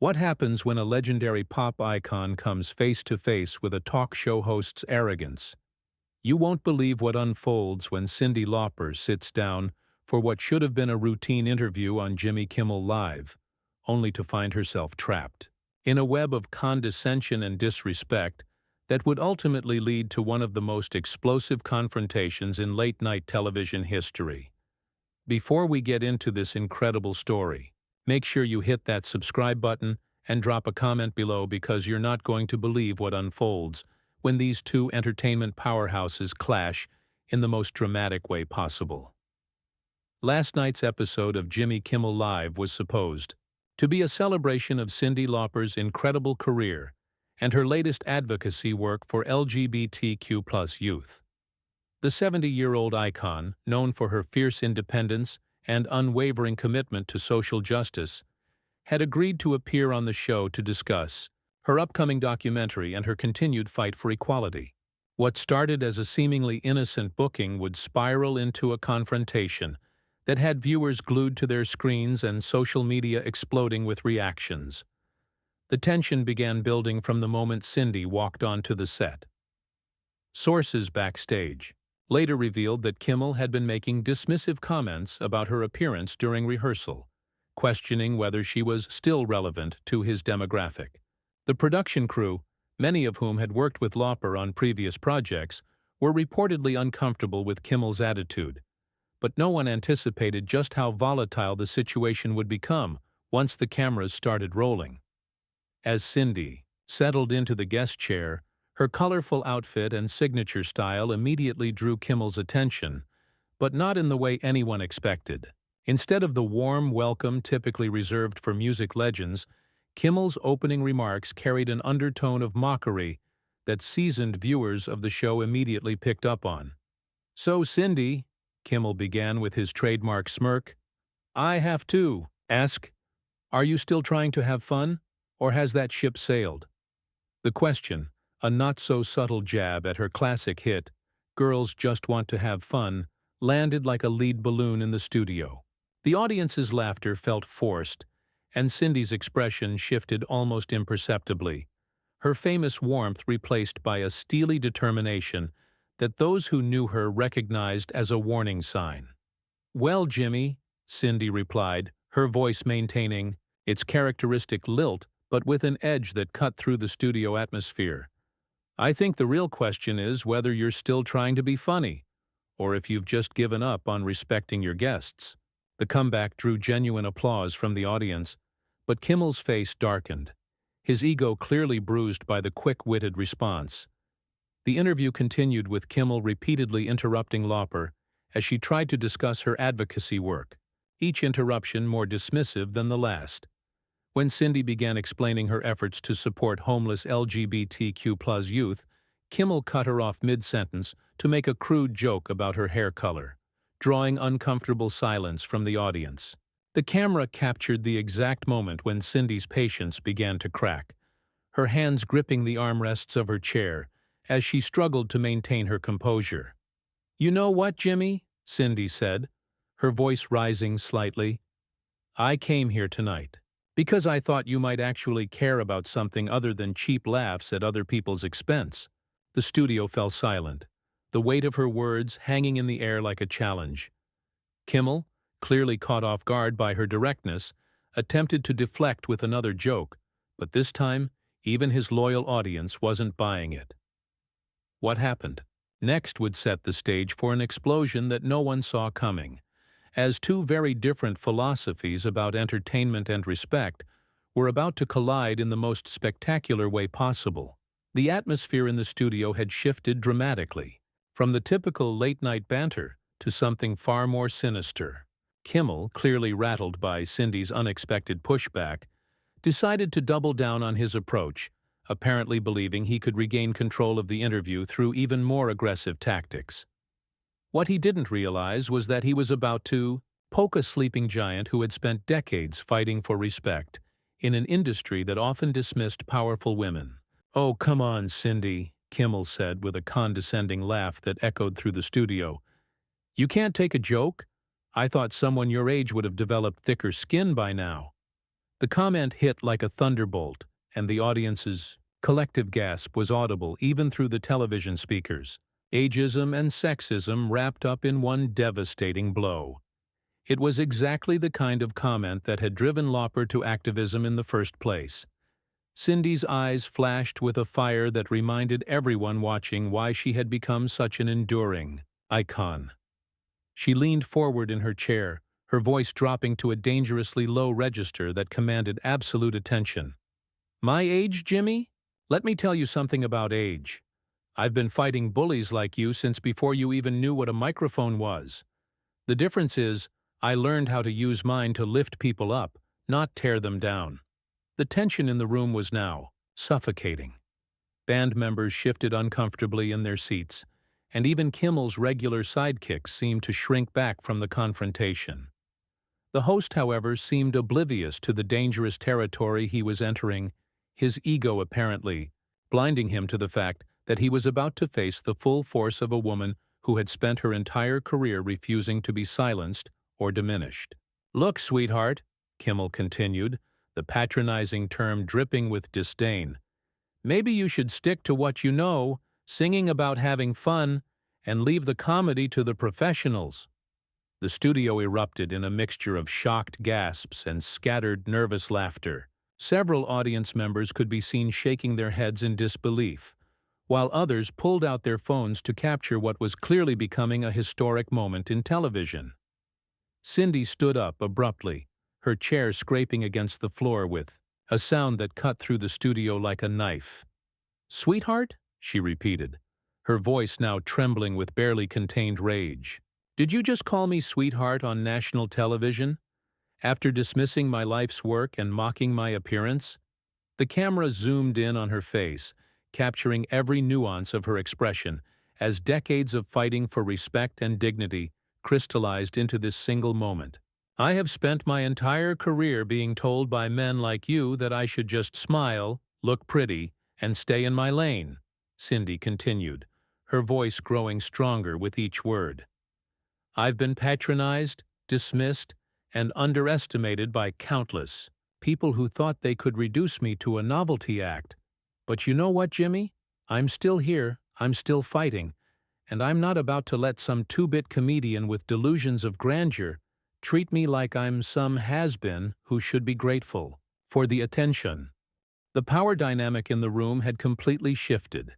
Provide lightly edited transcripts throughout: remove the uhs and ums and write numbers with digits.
What happens when a legendary pop icon comes face to face with a talk show host's arrogance? You won't believe what unfolds when Cyndi Lauper sits down for what should have been a routine interview on Jimmy Kimmel Live, only to find herself trapped in a web of condescension and disrespect that would ultimately lead to one of the most explosive confrontations in late-night television history. Before we get into this incredible story, make sure you hit that subscribe button and drop a comment below, because you're not going to believe what unfolds when these two entertainment powerhouses clash in the most dramatic way possible. Last night's episode of Jimmy Kimmel Live was supposed to be a celebration of Cyndi Lauper's incredible career and her latest advocacy work for LGBTQ+ youth. The 70-year-old icon, known for her fierce independence and unwavering commitment to social justice, had agreed to appear on the show to discuss her upcoming documentary and her continued fight for equality. What started as a seemingly innocent booking would spiral into a confrontation that had viewers glued to their screens and social media exploding with reactions. The tension began building from the moment Cyndi walked onto the set. Sources backstage later revealed that Kimmel had been making dismissive comments about her appearance during rehearsal, questioning whether she was still relevant to his demographic. The production crew, many of whom had worked with Lauper on previous projects, were reportedly uncomfortable with Kimmel's attitude, but no one anticipated just how volatile the situation would become once the cameras started rolling. As Cyndi settled into the guest chair, her colorful outfit and signature style immediately drew Kimmel's attention, but not in the way anyone expected. Instead of the warm welcome typically reserved for music legends, Kimmel's opening remarks carried an undertone of mockery that seasoned viewers of the show immediately picked up on. "So, Cyndi," Kimmel began with his trademark smirk, "I have to ask, are you still trying to have fun, or has that ship sailed?" The question, a not-so-subtle jab at her classic hit, "Girls Just Want to Have Fun," landed like a lead balloon in the studio. The audience's laughter felt forced, and Cyndi's expression shifted almost imperceptibly, her famous warmth replaced by a steely determination that those who knew her recognized as a warning sign. "Well, Jimmy," Cyndi replied, her voice maintaining its characteristic lilt but with an edge that cut through the studio atmosphere, "I think the real question is whether you're still trying to be funny, or if you've just given up on respecting your guests." The comeback drew genuine applause from the audience, but Kimmel's face darkened, his ego clearly bruised by the quick-witted response. The interview continued with Kimmel repeatedly interrupting Lauper as she tried to discuss her advocacy work, each interruption more dismissive than the last. When Cyndi began explaining her efforts to support homeless LGBTQ+ youth, Kimmel cut her off mid-sentence to make a crude joke about her hair color, drawing uncomfortable silence from the audience. The camera captured the exact moment when Cyndi's patience began to crack, her hands gripping the armrests of her chair as she struggled to maintain her composure. "You know what, Jimmy?" Cyndi said, her voice rising slightly. "I came here tonight because I thought you might actually care about something other than cheap laughs at other people's expense." The studio fell silent, the weight of her words hanging in the air like a challenge. Kimmel, clearly caught off guard by her directness, attempted to deflect with another joke, but this time, even his loyal audience wasn't buying it. What happened next would set the stage for an explosion that no one saw coming, as two very different philosophies about entertainment and respect were about to collide in the most spectacular way possible. The atmosphere in the studio had shifted dramatically, from the typical late-night banter to something far more sinister. Kimmel, clearly rattled by Cyndi's unexpected pushback, decided to double down on his approach, apparently believing he could regain control of the interview through even more aggressive tactics. What he didn't realize was that he was about to poke a sleeping giant who had spent decades fighting for respect in an industry that often dismissed powerful women. "Oh, come on, Cyndi," Kimmel said with a condescending laugh that echoed through the studio. "You can't take a joke? I thought someone your age would have developed thicker skin by now." The comment hit like a thunderbolt, and the audience's collective gasp was audible even through the television speakers. Ageism and sexism wrapped up in one devastating blow. It was exactly the kind of comment that had driven Lauper to activism in the first place. Cyndi's eyes flashed with a fire that reminded everyone watching why she had become such an enduring icon. She leaned forward in her chair, her voice dropping to a dangerously low register that commanded absolute attention. "My age, Jimmy? Let me tell you something about age. I've been fighting bullies like you since before you even knew what a microphone was. The difference is, I learned how to use mine to lift people up, not tear them down." The tension in the room was now suffocating. Band members shifted uncomfortably in their seats, and even Kimmel's regular sidekicks seemed to shrink back from the confrontation. The host, however, seemed oblivious to the dangerous territory he was entering, his ego apparently blinding him to the fact that he was about to face the full force of a woman who had spent her entire career refusing to be silenced or diminished. "Look, sweetheart," Kimmel continued, the patronizing term dripping with disdain, "maybe you should stick to what you know, singing about having fun, and leave the comedy to the professionals." The studio erupted in a mixture of shocked gasps and scattered, nervous laughter. Several audience members could be seen shaking their heads in disbelief, while others pulled out their phones to capture what was clearly becoming a historic moment in television. Cyndi stood up abruptly, her chair scraping against the floor with a sound that cut through the studio like a knife. "Sweetheart?" she repeated, her voice now trembling with barely contained rage. "Did you just call me sweetheart on national television? After dismissing my life's work and mocking my appearance?" The camera zoomed in on her face, capturing every nuance of her expression, as decades of fighting for respect and dignity crystallized into this single moment. "I have spent my entire career being told by men like you that I should just smile, look pretty, and stay in my lane," Cyndi continued, her voice growing stronger with each word. "I've been patronized, dismissed, and underestimated by countless people who thought they could reduce me to a novelty act. But you know what, Jimmy? I'm still here, I'm still fighting, and I'm not about to let some two-bit comedian with delusions of grandeur treat me like I'm some has-been who should be grateful for the attention." The power dynamic in the room had completely shifted.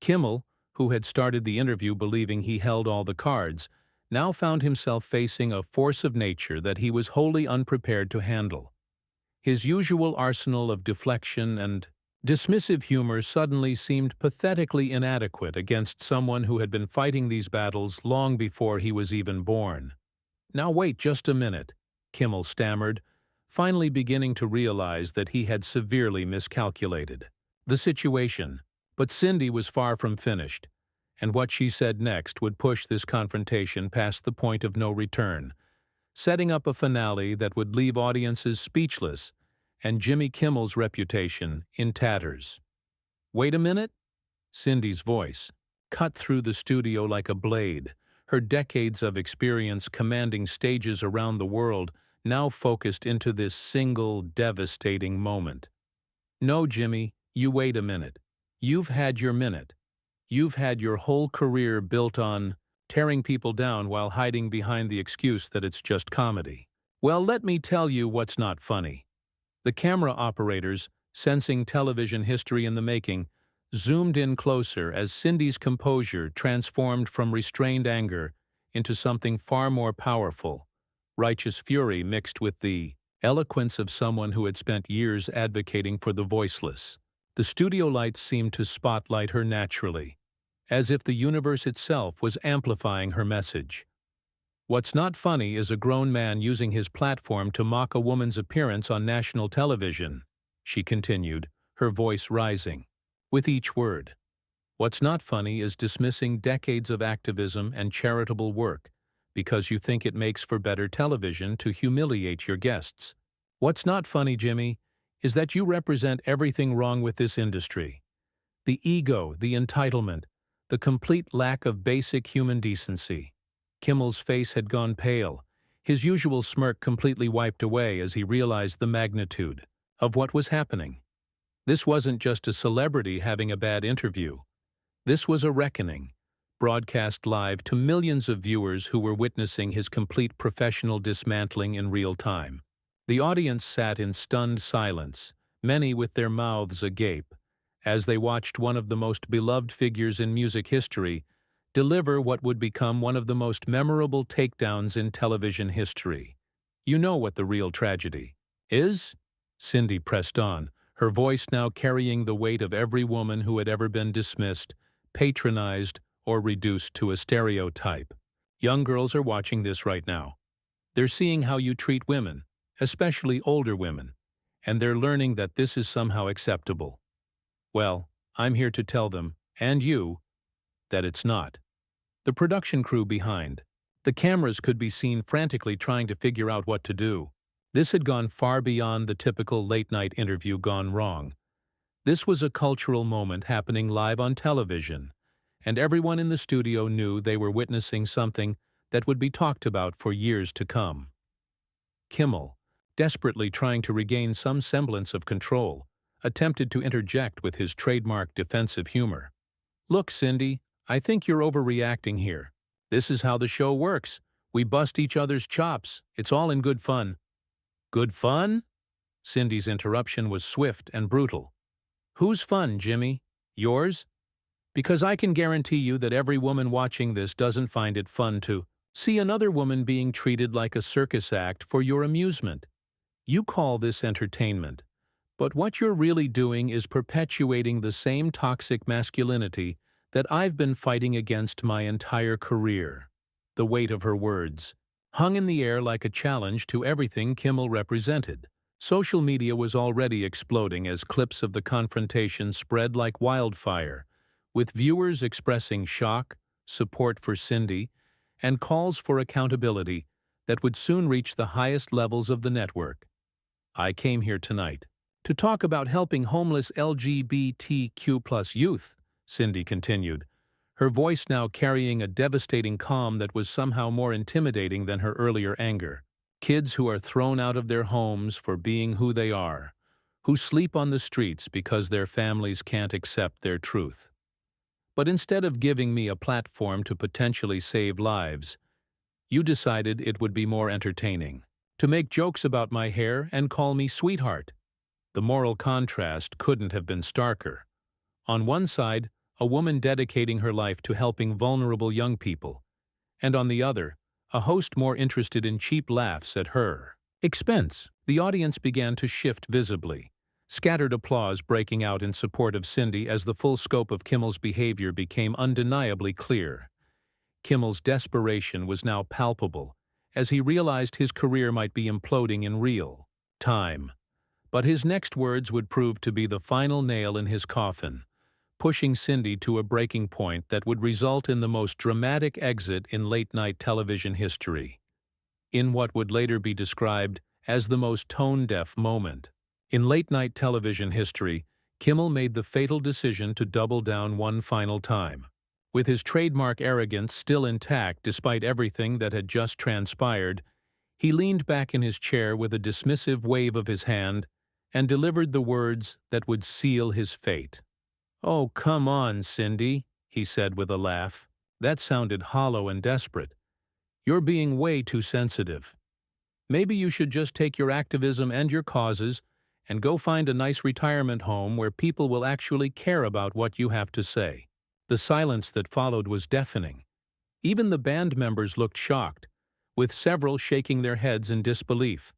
Kimmel, who had started the interview believing he held all the cards, now found himself facing a force of nature that he was wholly unprepared to handle. His usual arsenal of deflection and dismissive humor suddenly seemed pathetically inadequate against someone who had been fighting these battles long before he was even born. "Now wait just a minute," Kimmel stammered, finally beginning to realize that he had severely miscalculated the situation. But Cyndi was far from finished, and what she said next would push this confrontation past the point of no return, setting up a finale that would leave audiences speechless and Jimmy Kimmel's reputation in tatters. "Wait a minute?" Cyndi's voice cut through the studio like a blade, her decades of experience commanding stages around the world now focused into this single devastating moment. "No, Jimmy, you wait a minute. You've had your minute. You've had your whole career built on tearing people down while hiding behind the excuse that it's just comedy. Well, let me tell you what's not funny." The camera operators, sensing television history in the making, zoomed in closer as Cyndi's composure transformed from restrained anger into something far more powerful, righteous fury mixed with the eloquence of someone who had spent years advocating for the voiceless. The studio lights seemed to spotlight her naturally, as if the universe itself was amplifying her message. "What's not funny is a grown man using his platform to mock a woman's appearance on national television," she continued, her voice rising with each word. "What's not funny is dismissing decades of activism and charitable work because you think it makes for better television to humiliate your guests. What's not funny, Jimmy, is that you represent everything wrong with this industry. The ego, the entitlement, the complete lack of basic human decency." Kimmel's face had gone pale, his usual smirk completely wiped away as he realized the magnitude of what was happening. This wasn't just a celebrity having a bad interview. This was a reckoning, broadcast live to millions of viewers who were witnessing his complete professional dismantling in real time. The audience sat in stunned silence, many with their mouths agape, as they watched one of the most beloved figures in music history deliver what would become one of the most memorable takedowns in television history. You know what the real tragedy is? Cyndi pressed on, her voice now carrying the weight of every woman who had ever been dismissed, patronized, or reduced to a stereotype. Young girls are watching this right now. They're seeing how you treat women, especially older women, and they're learning that this is somehow acceptable. Well, I'm here to tell them, and you, that it's not. The production crew behind. The cameras could be seen frantically trying to figure out what to do. This had gone far beyond the typical late-night interview gone wrong. This was a cultural moment happening live on television, and everyone in the studio knew they were witnessing something that would be talked about for years to come. Kimmel, desperately trying to regain some semblance of control, attempted to interject with his trademark defensive humor. "Look, Cyndi, I think you're overreacting here. This is how the show works. We bust each other's chops. It's all in good fun." "Good fun?" Cyndi's interruption was swift and brutal. "Whose fun, Jimmy? Yours? Because I can guarantee you that every woman watching this doesn't find it fun to see another woman being treated like a circus act for your amusement. You call this entertainment, but what you're really doing is perpetuating the same toxic masculinity that I've been fighting against my entire career." The weight of her words hung in the air like a challenge to everything Kimmel represented. Social media was already exploding as clips of the confrontation spread like wildfire, with viewers expressing shock, support for Cyndi, and calls for accountability that would soon reach the highest levels of the network. "I came here tonight to talk about helping homeless LGBTQ+ youth," Cyndi continued, her voice now carrying a devastating calm that was somehow more intimidating than her earlier anger. "Kids who are thrown out of their homes for being who they are, who sleep on the streets because their families can't accept their truth. But instead of giving me a platform to potentially save lives, you decided it would be more entertaining to make jokes about my hair and call me sweetheart." The moral contrast couldn't have been starker. On one side, a woman dedicating her life to helping vulnerable young people, and on the other, a host more interested in cheap laughs at her expense. The audience began to shift visibly, scattered applause breaking out in support of Cyndi as the full scope of Kimmel's behavior became undeniably clear. Kimmel's desperation was now palpable, as he realized his career might be imploding in real time. But his next words would prove to be the final nail in his coffin, pushing Cyndi to a breaking point that would result in the most dramatic exit in late-night television history, in what would later be described as the most tone-deaf moment. In late-night television history, Kimmel made the fatal decision to double down one final time. With his trademark arrogance still intact despite everything that had just transpired, he leaned back in his chair with a dismissive wave of his hand and delivered the words that would seal his fate. "Oh, come on, Cyndi," he said with a laugh. That sounded hollow and desperate. "You're being way too sensitive. Maybe you should just take your activism and your causes and go find a nice retirement home where people will actually care about what you have to say." The silence that followed was deafening. Even the band members looked shocked, with several shaking their heads in disbelief.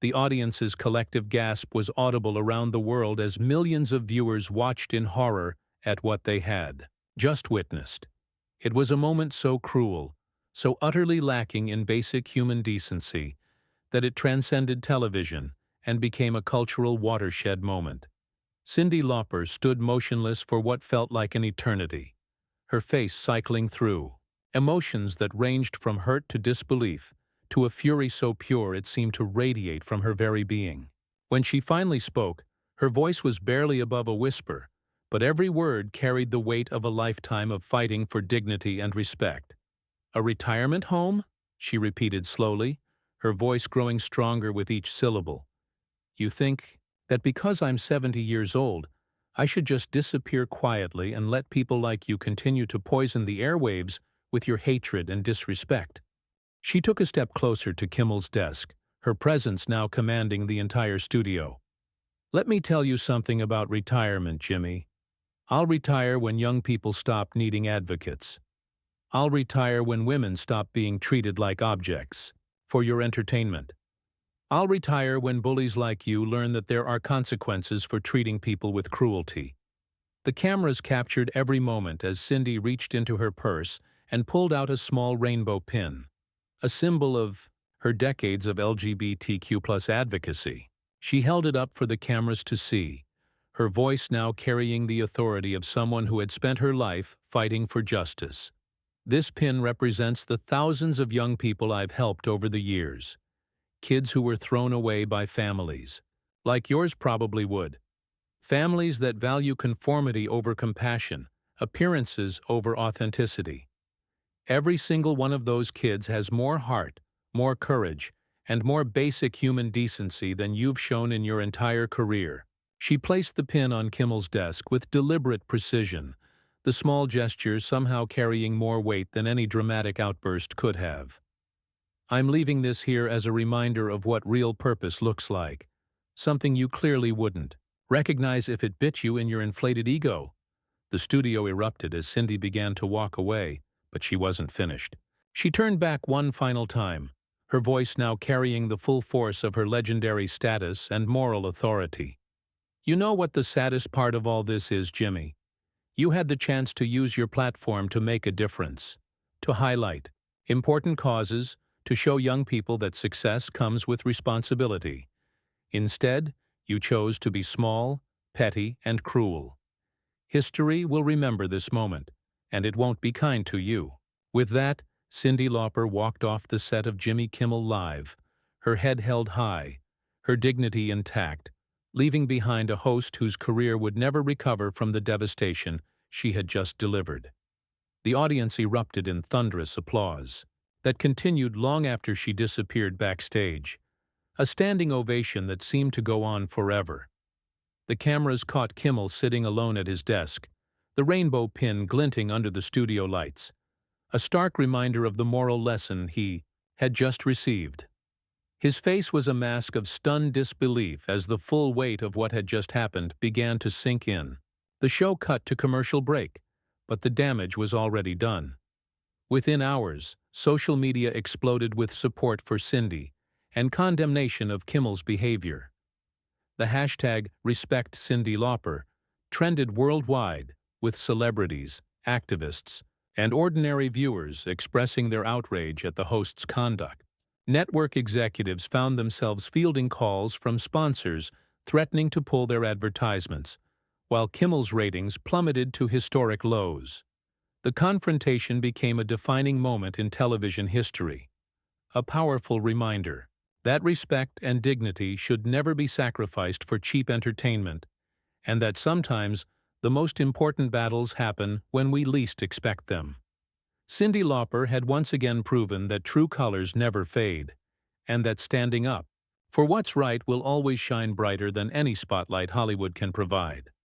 The audience's collective gasp was audible around the world as millions of viewers watched in horror at what they had just witnessed. It was a moment so cruel, so utterly lacking in basic human decency, that it transcended television and became a cultural watershed moment. Cyndi Lauper stood motionless for what felt like an eternity, her face cycling through emotions that ranged from hurt to disbelief, to a fury so pure it seemed to radiate from her very being. When she finally spoke, her voice was barely above a whisper, but every word carried the weight of a lifetime of fighting for dignity and respect. "A retirement home?" she repeated slowly, her voice growing stronger with each syllable. "You think that because I'm 70 years old, I should just disappear quietly and let people like you continue to poison the airwaves with your hatred and disrespect?" She took a step closer to Kimmel's desk, her presence now commanding the entire studio. "Let me tell you something about retirement, Jimmy. I'll retire when young people stop needing advocates. I'll retire when women stop being treated like objects for your entertainment. I'll retire when bullies like you learn that there are consequences for treating people with cruelty." The cameras captured every moment as Cyndi reached into her purse and pulled out a small rainbow pin, a symbol of her decades of LGBTQ+ advocacy. She held it up for the cameras to see, her voice now carrying the authority of someone who had spent her life fighting for justice. "This pin represents the thousands of young people I've helped over the years. Kids who were thrown away by families, like yours probably would. Families that value conformity over compassion, appearances over authenticity. Every single one of those kids has more heart, more courage, and more basic human decency than you've shown in your entire career." She placed the pin on Kimmel's desk with deliberate precision, the small gesture somehow carrying more weight than any dramatic outburst could have. "I'm leaving this here as a reminder of what real purpose looks like. Something you clearly wouldn't recognize if it bit you in your inflated ego." The studio erupted as Cyndi began to walk away, but she wasn't finished. She turned back one final time, her voice now carrying the full force of her legendary status and moral authority. "You know what the saddest part of all this is, Jimmy? You had the chance to use your platform to make a difference, to highlight important causes, to show young people that success comes with responsibility. Instead, you chose to be small, petty, and cruel. History will remember this moment, and it won't be kind to you." With that, Cyndi Lauper walked off the set of Jimmy Kimmel Live, her head held high, her dignity intact, leaving behind a host whose career would never recover from the devastation she had just delivered. The audience erupted in thunderous applause that continued long after she disappeared backstage, a standing ovation that seemed to go on forever. The cameras caught Kimmel sitting alone at his desk, the rainbow pin glinting under the studio lights, a stark reminder of the moral lesson he had just received. His face was a mask of stunned disbelief as the full weight of what had just happened began to sink in. The show cut to commercial break, but the damage was already done. Within hours, social media exploded with support for Cyndi and condemnation of Kimmel's behavior. The hashtag #RespectCyndiLauper trended worldwide, with celebrities, activists, and ordinary viewers expressing their outrage at the host's conduct. Network executives found themselves fielding calls from sponsors threatening to pull their advertisements, while Kimmel's ratings plummeted to historic lows. The confrontation became a defining moment in television history, a powerful reminder that respect and dignity should never be sacrificed for cheap entertainment, and that sometimes the most important battles happen when we least expect them. Cyndi Lauper had once again proven that true colors never fade, and that standing up for what's right will always shine brighter than any spotlight Hollywood can provide.